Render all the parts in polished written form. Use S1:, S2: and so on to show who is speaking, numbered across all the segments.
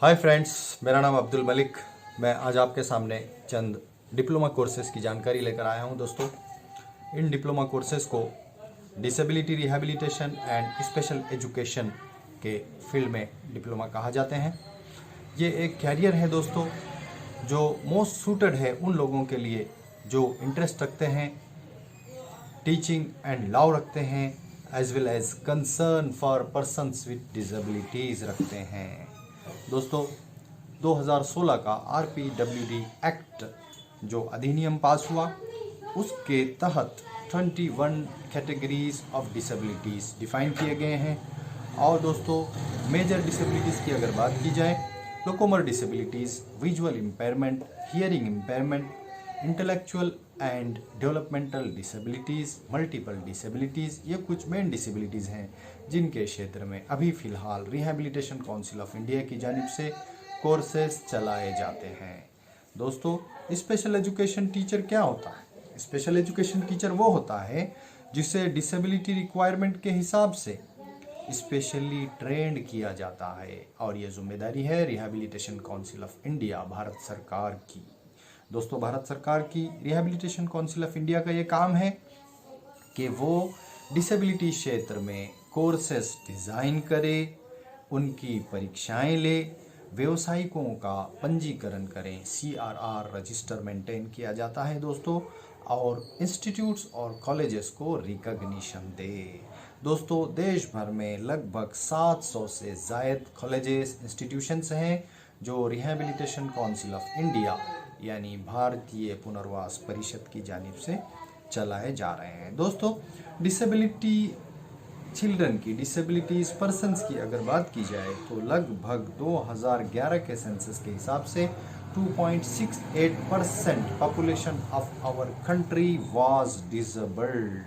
S1: Hi friends, मेरा नाम अब्दुल मलिक। मैं आज आपके सामने चंद डिप्लोमा कोर्सेज़ की जानकारी लेकर आया हूं। दोस्तों, इन डिप्लोमा कोर्सेज़ को disability rehabilitation and special education के फील्ड में डिप्लोमा कहा जाते हैं। ये एक कैरियर है दोस्तों, जो मोस्ट सूटेड है उन लोगों के लिए जो इंटरेस्ट रखते हैं, टीचिंग एंड लॉ रखते हैं, as well as concern for persons with disabilities रखते हैं। दोस्तों, 2016 का RPWD एक्ट जो अधिनियम पास हुआ, उसके तहत 21 कैटेगरीज ऑफ डिसेबिलिटीज़ डिफाइन किए गए हैं। और दोस्तों, मेजर डिसेबिलिटीज़ की अगर बात की जाए, locomotor disabilities, visual impairment, hearing impairment, intellectual and developmental disabilities, multiple disabilities, ये कुछ मेन डिसेबिलिटीज़ हैं जिनके क्षेत्र में अभी फ़िलहाल रिहैबिलिटेशन काउंसिल ऑफ इंडिया की जानिब से कोर्सेज चलाए जाते हैं। दोस्तों, स्पेशल एजुकेशन टीचर क्या होता है? स्पेशल एजुकेशन टीचर वो होता है जिसे डिसेबिलिटी रिक्वायरमेंट के हिसाब से स्पेशली ट्रेंड किया जाता है, और ये जिम्मेदारी है rehabilitation council of India, Bharat सरकार की। दोस्तों, भारत सरकार की रिहैबिलिटेशन काउंसिल ऑफ इंडिया का ये काम है कि वो डिसेबिलिटी क्षेत्र में कोर्सेस डिज़ाइन करे, उनकी परीक्षाएं ले, व्यावसायिकों का पंजीकरण करें, CRR रजिस्टर मेंटेन किया जाता है दोस्तों, और इंस्टीट्यूट्स और कॉलेजेस को रिकॉग्निशन दे। दोस्तों, देश भर में लगभग 700 से ज़ायद कॉलेजेस इंस्टीट्यूशंस हैं जो रिहैबिलिटेशन काउंसिल ऑफ इंडिया यानी भारतीय पुनर्वास परिषद की जानिब से चलाए जा रहे हैं। दोस्तों, डिसेबिलिटी चिल्ड्रन की, डिसेबिलिटीज पर्सन्स की अगर बात की जाए तो लगभग 2011 के सेंसस के हिसाब से 2.68% population of our country was disabled.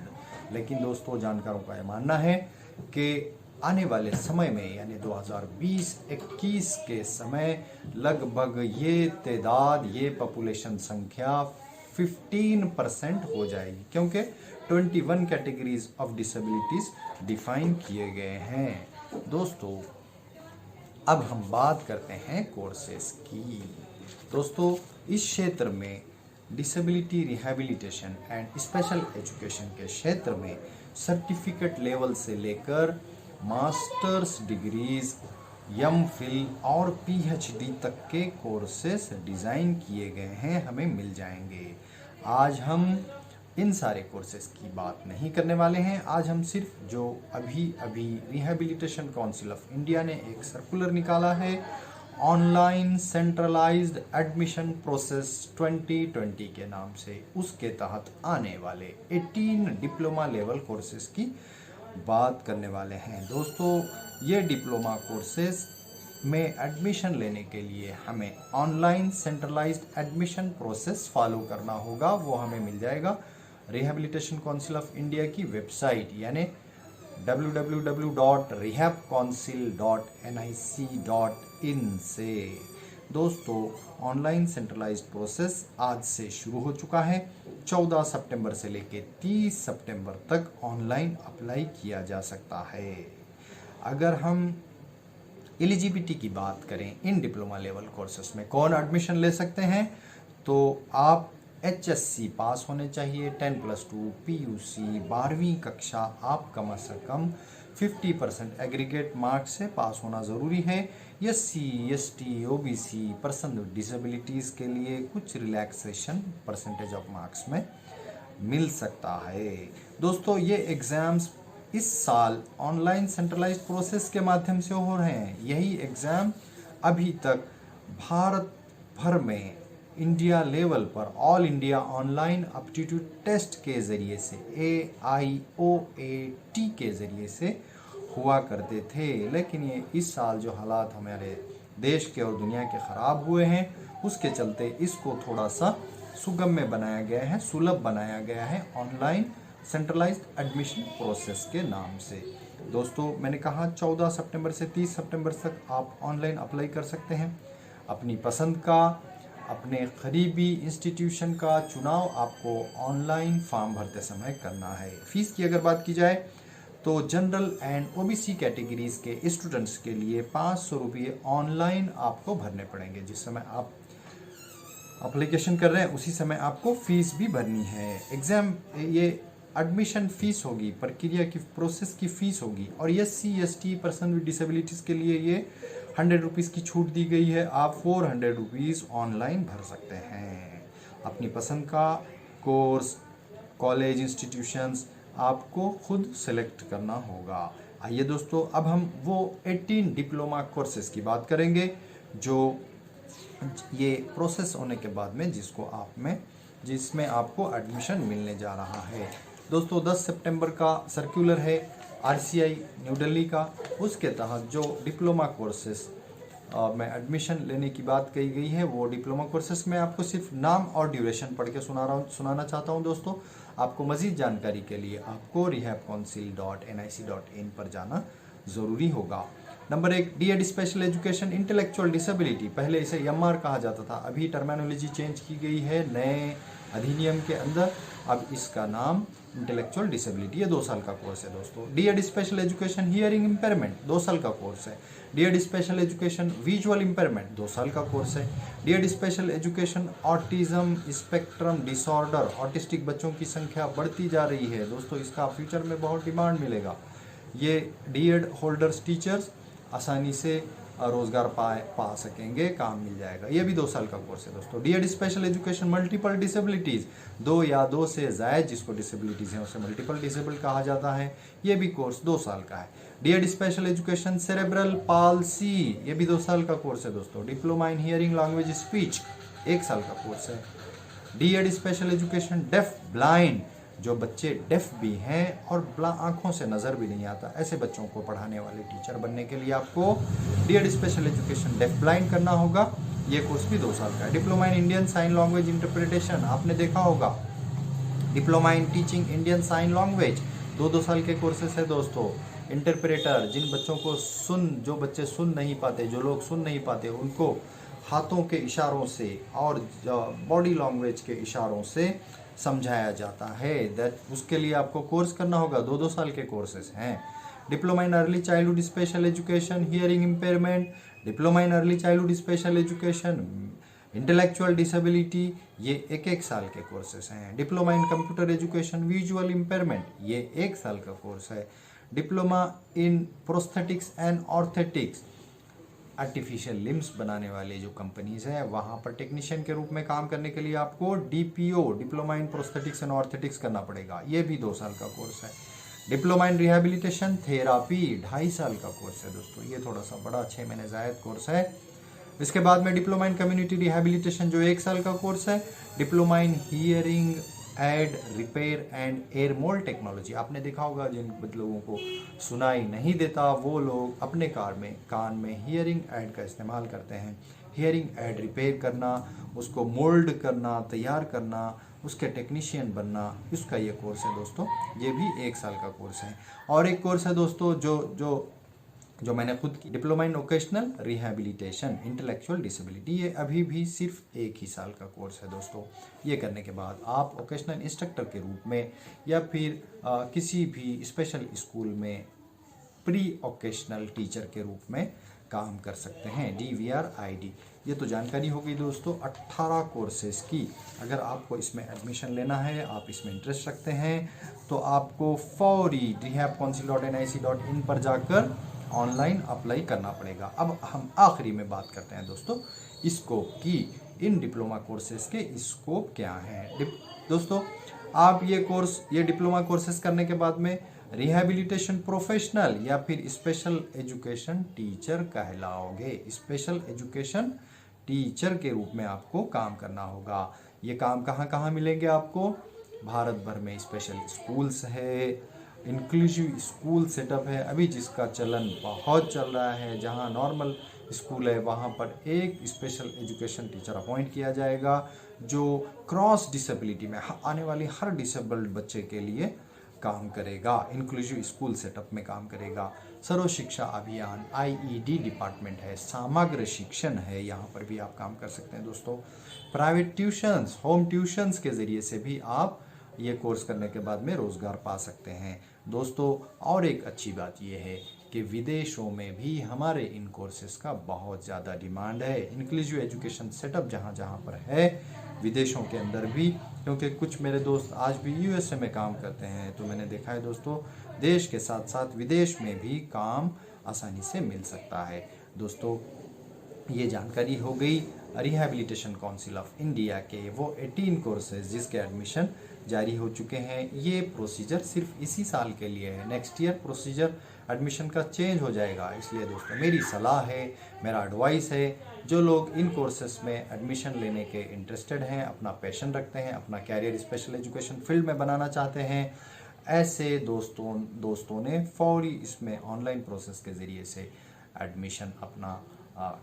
S1: लेकिन दोस्तों, जानकारों का यह मानना है कि आने वाले समय में यानी 2020-21 के समय लगभग ये तादाद, ये पॉपुलेशन संख्या 15% हो जाएगी, क्योंकि 21 कैटेगरीज ऑफ डिसेबिलिटीज डिफाइन किए गए हैं। दोस्तों, अब हम बात करते हैं कोर्सेज की। दोस्तों, इस क्षेत्र में disability rehabilitation and special education के क्षेत्र में सर्टिफिकेट लेवल से लेकर मास्टर्स डिग्रीज, MPhil और PhD तक के कोर्सेस डिज़ाइन किए गए हैं, हमें मिल जाएंगे। आज हम इन सारे कोर्सेज की बात नहीं करने वाले हैं। आज हम सिर्फ जो अभी रिहैबिलिटेशन काउंसिल ऑफ इंडिया ने एक सर्कुलर निकाला है, ऑनलाइन सेंट्रलाइज्ड एडमिशन प्रोसेस 2020 के नाम से, उसके तहत आने वाले 18 डिप्लोमा लेवल कोर्सेज की बात करने वाले हैं। दोस्तों, ये डिप्लोमा कोर्सेज में एडमिशन लेने के लिए हमें online centralised admission process follow करना होगा। वो हमें मिल जाएगा रिहैबिलिटेशन काउंसिल ऑफ इंडिया की वेबसाइट यानी www.rehabcouncil.nic.in से। दोस्तों, ऑनलाइन सेंट्रलाइज्ड प्रोसेस आज से शुरू हो चुका है। 14 सितंबर से लेकर 30 सितंबर तक ऑनलाइन अप्लाई किया जा सकता है। अगर हम एलिजिबिलिटी की बात करें, इन डिप्लोमा लेवल कोर्सेस में कौन एडमिशन ले सकते हैं, तो आप HSC पास होने चाहिए, 10+2 PUC 12वीं कक्षा आप कम से कम 50% एग्रीगेट मार्क्स से पास होना ज़रूरी है। SC ST OBC person with disabilities के लिए कुछ रिलैक्सेशन परसेंटेज ऑफ मार्क्स में मिल सकता है। दोस्तों, ये एग्ज़ाम्स इस साल ऑनलाइन सेंट्रलाइज्ड प्रोसेस के माध्यम से हो रहे हैं। यही एग्ज़ाम अभी तक भारत भर में इंडिया लेवल पर all India online aptitude test के ज़रिए से, AIOAT के ज़रिए से हुआ करते थे। लेकिन ये इस साल जो हालात हमारे देश के और दुनिया के ख़राब हुए हैं, उसके चलते इसको थोड़ा सा सुगम्य बनाया गया है, सुलभ बनाया गया है ऑनलाइन सेंट्रलाइज्ड एडमिशन प्रोसेस के नाम से। दोस्तों, मैंने कहा 14 सितंबर से 30 सितंबर तक आप ऑनलाइन अप्लाई कर सकते हैं। अपनी पसंद का, अपने करीबी इंस्टीट्यूशन का चुनाव आपको ऑनलाइन फॉर्म भरते समय करना है। फीस की अगर बात की जाए तो जनरल एंड ओबीसी कैटेगरीज के स्टूडेंट्स के लिए 500 रुपये ऑनलाइन आपको भरने पड़ेंगे। जिस समय आप अप्लीकेशन कर रहे हैं उसी समय आपको फीस भी भरनी है। एग्जाम ये एडमिशन फीस होगी, प्रक्रिया की प्रोसेस की फीस होगी। और SC/ST पर्सन विद डिसेबिलिटीज़ के लिए ये 100 रुपीज़ की छूट दी गई है। आप 400 रुपीज़ ऑनलाइन भर सकते हैं। अपनी पसंद का कोर्स, कॉलेज, इंस्टीट्यूशंस आपको खुद सेलेक्ट करना होगा। आइए दोस्तों, अब हम वो 18 डिप्लोमा कोर्सेज की बात करेंगे जो ये प्रोसेस होने के बाद में जिसमें आपको एडमिशन मिलने जा रहा है। दोस्तों 10 सितंबर का सर्कुलर है RCI न्यू दिल्ली का, उसके तहत जो डिप्लोमा कोर्सेस में एडमिशन लेने की बात कही गई है, वो डिप्लोमा कोर्सेस में आपको सिर्फ नाम और ड्यूरेशन पढ़ के सुनाना चाहता हूं। दोस्तों आपको मज़ीद जानकारी के लिए आपको rehabcouncil.nic.in पर जाना ज़रूरी होगा। Number 1, DED special education intellectual disability, पहले इसे MR कहा जाता था, अभी टर्मिनोलॉजी चेंज की गई है नए अधिनियम के अंदर। अब इसका नाम इंटेलेक्चुअल डिसेबिलिटी, ये 2 साल का कोर्स है दोस्तों। DED special education hearing impairment 2 साल का कोर्स है। DED special education visual impairment 2 साल का कोर्स है। DED special education autism spectrum disorder, autistic बच्चों की संख्या बढ़ती जा रही है दोस्तों, इसका फ्यूचर में बहुत डिमांड मिलेगा। ये DED होल्डर्स टीचर्स आसानी से रोजगार पा सकेंगे, काम मिल जाएगा। ये भी 2 साल का कोर्स है दोस्तों। DED special education multiple disabilities, 2 या 2 से ज़ायद जिसको डिसेबिलिटीज़ हैं उसे मल्टीपल डिसेबल कहा जाता है, ये भी कोर्स 2 साल का है। DED special education cerebral palsy, ये भी 2 साल का कोर्स है दोस्तों। Diploma in hearing language speech 1 साल का कोर्स है। DED special education deaf blind, जो बच्चे डेफ भी हैं और आंखों से नज़र भी नहीं आता, ऐसे बच्चों को पढ़ाने वाले टीचर बनने के लिए आपको DED special education deaf blind करना होगा। ये कोर्स भी 2 साल का है। Diploma in Indian sign language interpretation, आपने देखा होगा। Diploma in teaching Indian sign language 2 साल के कोर्सेस है दोस्तों। इंटरप्रेटर, जिन बच्चों को जो बच्चे सुन नहीं पाते, जो लोग सुन नहीं पाते, उनको हाथों के इशारों से और बॉडी लैंग्वेज के इशारों से समझाया जाता है। उसके लिए आपको कोर्स करना होगा। 2 साल के कोर्सेस हैं। Diploma in early childhood special education hearing impairment, diploma in early childhood special education intellectual disability, ये 1 साल के कोर्सेस हैं। Diploma in computer education visual impairment, ये 1 साल का कोर्स है। Diploma in prosthetics and orthotics, artificial limbs बनाने वाले जो कंपनीज हैं वहाँ पर टेक्नीशियन के रूप में काम करने के लिए आपको DPO diploma in prosthetics and orthotics करना पड़ेगा, ये भी 2 साल का कोर्स है। डिप्लोमा इन रिहैबिलिटेशन थेरापी 2.5 साल का कोर्स है दोस्तों, ये थोड़ा सा बड़ा 6 महीने ज़ायद कोर्स है। इसके बाद में डिप्लोमा इन कम्युनिटी रिहैबिलिटेशन जो 1 साल का कोर्स है। Diploma in hearing aid repair and air mould technology, आपने देखा होगा जिन लोगों को सुनाई नहीं देता वो लोग अपने कान में हियरिंग एड का इस्तेमाल करते हैं। हियरिंग एड रिपेयर करना, उसको मोल्ड करना, तैयार करना, उसके टेक्नीशियन बनना, इसका ये कोर्स है दोस्तों, ये भी 1 साल का कोर्स है। और एक कोर्स है दोस्तों जो मैंने खुद की, diploma in vocational rehabilitation intellectual disability, ये अभी भी सिर्फ 1 ही साल का कोर्स है दोस्तों। ये करने के बाद आप वोकेशनल इंस्ट्रक्टर के रूप में या फिर किसी भी स्पेशल स्कूल में प्री वोकेशनल टीचर के रूप में काम कर सकते हैं, DVR-ID। ये तो जानकारी हो गई दोस्तों 18 कोर्सेज की। अगर आपको इसमें एडमिशन लेना है, आप इसमें इंटरेस्ट रखते हैं, तो आपको फौरी rehabcouncil.nic.in पर जाकर ऑनलाइन अप्लाई करना पड़ेगा। अब हम आखिरी में बात करते हैं दोस्तों स्कोप की। इन डिप्लोमा कोर्सेज के स्कोप क्या हैं दोस्तों? आप ये डिप्लोमा कोर्सेज करने के बाद में रिहैबिलिटेशन प्रोफेशनल या फिर स्पेशल एजुकेशन टीचर कहलाओगे। स्पेशल एजुकेशन टीचर के रूप में आपको काम करना होगा। ये काम कहाँ कहाँ मिलेंगे आपको? भारत भर में स्पेशल स्कूल्स है, इंक्लूसिव स्कूल सेटअप है अभी जिसका चलन बहुत चल रहा है। जहाँ नॉर्मल स्कूल है वहाँ पर एक स्पेशल एजुकेशन टीचर अपॉइंट किया जाएगा जो क्रॉस डिसेबिलिटी में आने वाली हर डिसेबल्ड बच्चे के लिए काम करेगा, इंक्लूसिव स्कूल सेटअप में काम करेगा। सर्व शिक्षा अभियान IED डिपार्टमेंट है, समग्र शिक्षण है, यहाँ पर भी आप काम कर सकते हैं दोस्तों। प्राइवेट ट्यूशन्स, होम ट्यूशन्स के ज़रिए से भी आप ये कोर्स करने के बाद में रोज़गार पा सकते हैं। दोस्तों और एक अच्छी बात ये है कि विदेशों में भी हमारे इन कोर्सेज़ का बहुत ज़्यादा डिमांड है। इंक्लूसिव एजुकेशन सेटअप जहाँ जहाँ पर है विदेशों के अंदर भी, क्योंकि कुछ मेरे दोस्त आज भी यूएसए में काम करते हैं, तो मैंने देखा है दोस्तों देश के साथ साथ विदेश में भी काम आसानी से मिल सकता है। दोस्तों ये जानकारी हो गई रिहैबिलिटेशन काउंसिल ऑफ इंडिया के वो 18 कोर्सेज जिसके एडमिशन जारी हो चुके हैं। ये प्रोसीजर सिर्फ इसी साल के लिए है, नेक्स्ट ईयर प्रोसीजर एडमिशन का चेंज हो जाएगा। इसलिए दोस्तों मेरी सलाह है, मेरा एडवाइस है, जो लोग इन कोर्सेस में एडमिशन लेने के इंटरेस्टेड हैं, अपना पैशन रखते हैं, अपना कैरियर स्पेशल एजुकेशन फील्ड में बनाना चाहते हैं, ऐसे दोस्तों ने फौरी इसमें ऑनलाइन प्रोसेस के ज़रिए से एडमिशन अपना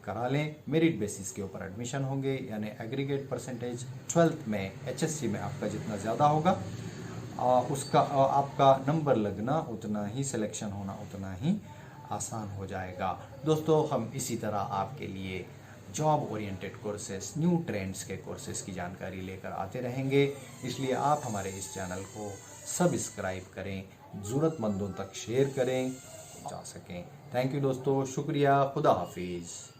S1: करा लें। मेरिट बेसिस के ऊपर एडमिशन होंगे, यानी एग्रीगेट परसेंटेज 12th में HSC में आपका जितना ज़्यादा होगा उसका आपका नंबर लगना उतना ही, सिलेक्शन होना उतना ही आसान हो जाएगा। दोस्तों हम इसी तरह आपके लिए job oriented courses, new trends के कोर्सेज की जानकारी लेकर आते रहेंगे, इसलिए आप हमारे इस चैनल को सब्सक्राइब करें, ज़रूरतमंदों तक शेयर करें जा सकें। थैंक यू दोस्तों, शुक्रिया, खुदा हाफिज़।